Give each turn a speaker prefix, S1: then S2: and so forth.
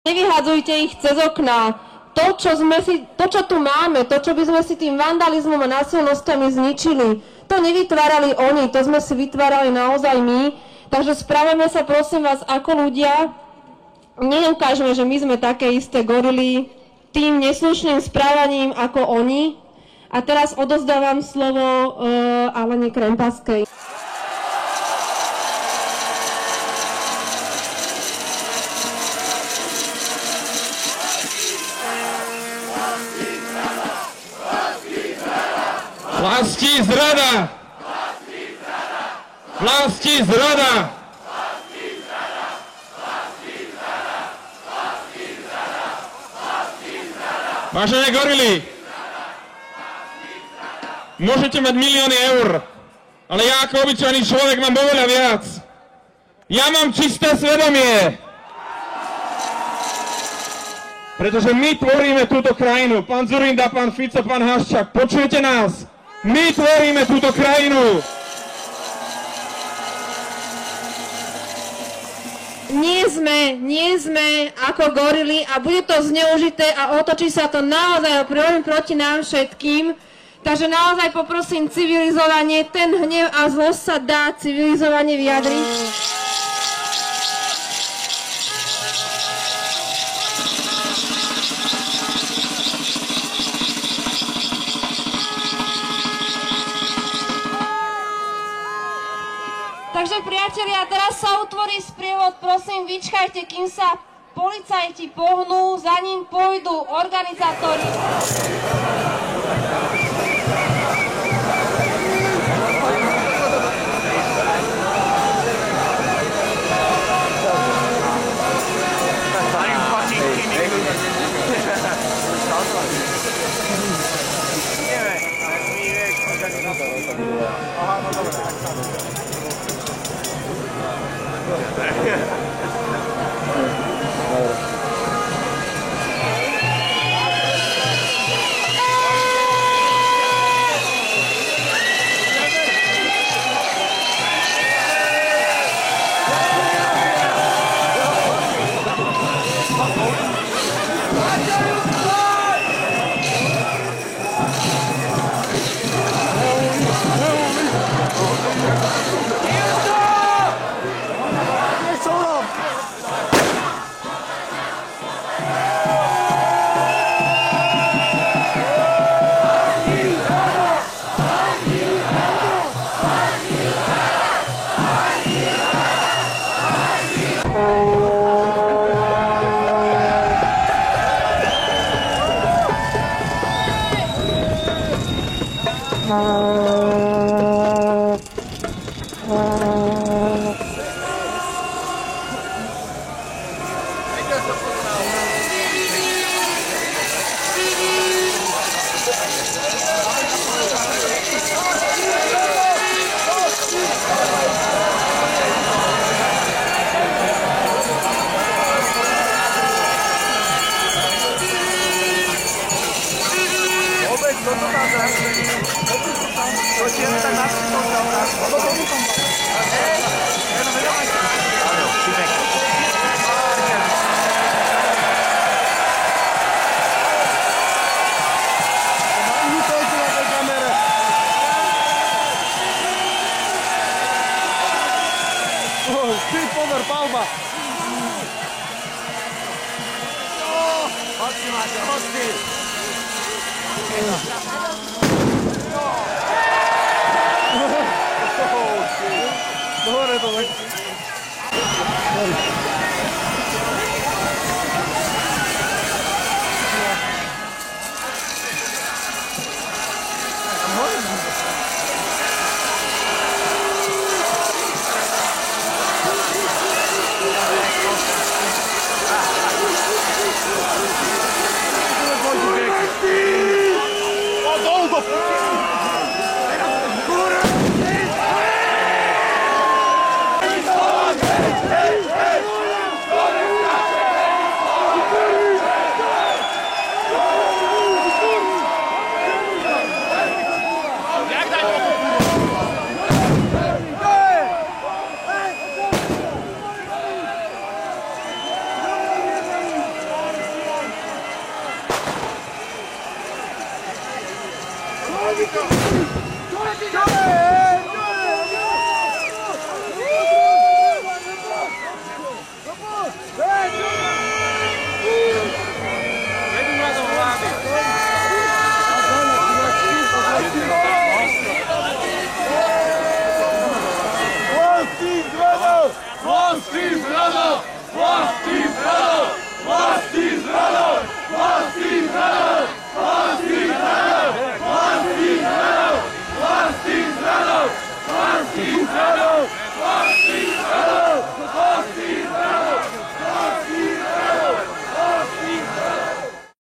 S1: Nevyhadzujte ich cez okná. To, čo tu máme, to, čo by sme si tým vandalizmom a násilnosťami zničili, to nevytvárali oni, to sme si vytvárali naozaj my. Takže správame sa, prosím vás, ako ľudia. Neukážeme, že my sme také isté gorily tým neslušným správaním ako oni. A teraz odozdávam slovo Alene Krempaskej.
S2: Vlasti zrada! Vlasti zrada! Vážené gorily, môžete mať milióny eur, ale ja ako obyčajný človek mám oveľa viac. Ja mám čisté svedomie. Pretože my tvoríme túto krajinu. Pán Dzurinda, pán Fico, pán Haščák, počujete nás? My tvoríme túto krajinu.
S1: Nie sme ako gorily a bude to zneužité a otočí sa to naozaj proti nám všetkým. Takže naozaj poprosím civilizovanie, ten hnev a zlosť sa dá civilizovane vyjadriť. Takže priatelia, teraz sa utvorí sprievod, prosím, vyčkajte, kým sa policajti pohnú, za ním pôjdu organizátori.
S3: Власти,